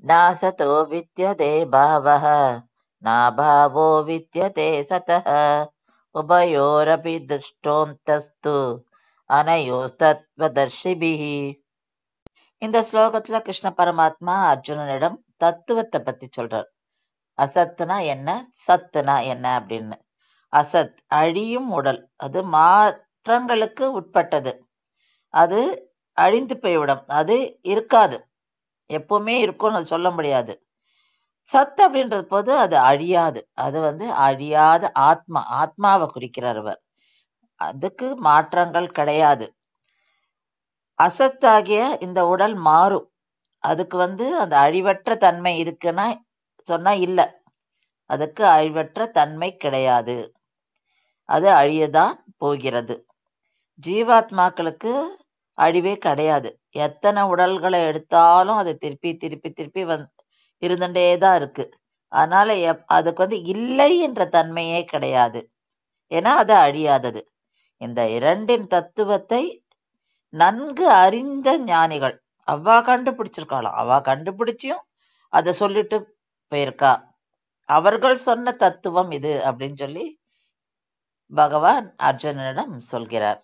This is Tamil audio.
நாசதோ வித்யதே பாவः நாபாவோ வித்யதே சதः உபயோரபி திருஷ்டோந்தஸ்து அனயோஸ்தத்வதர்ஷிபிஹி. இந்த ஸ்லோகத்துல கிருஷ்ண பரமாத்மா அர்ஜுனனிடம் தத்துவத்தை பத்தி சொல்றார். அசத்துனா என்ன, சத்துனா என்ன அப்படின்னு. அசத் அழியும் உடல், அது மாற்றங்களுக்கு உட்பட்டது, அது அழிந்து போய்விடும், அது இருக்காது, எப்பவுமே இருக்கும்னு சொல்ல முடியாது. சத் அப்படின்றது போது அது அழியாது, அது அழியாத ஆத்மா, ஆத்மாவை குறிக்கிறார் அவர். அதுக்கு மாற்றங்கள் கிடையாது. அசத்தாகிய இந்த உடல் மாறும், அதுக்கு அந்த அழிவற்ற தன்மை இருக்குன்னா சொன்னா இல்ல, அதுக்கு அழிவற்ற தன்மை கிடையாது, அது அழியதான் போகிறது. ஜீவாத்மாக்களுக்கு அழிவே கிடையாது. எத்தனை உடல்களை எடுத்தாலும் அது திருப்பி திருப்பி திருப்பி இருந்துட்டே தான் இருக்கு. அதனால அதுக்கு இல்லை என்ற தன்மையே கிடையாது, ஏன்னா அது அழியாதது. இந்த இரண்டின் தத்துவத்தை நன்கு அறிந்த ஞானிகள், அவா கண்டுபிடிச்சிருக்காளாம், அவா கண்டுபிடிச்சியும் அதை சொல்லிட்டு போயிருக்கா, அவர்கள் சொன்ன தத்துவம் இது அப்படின்னு சொல்லி பகவான் அர்ஜுனனிடம் சொல்கிறார்.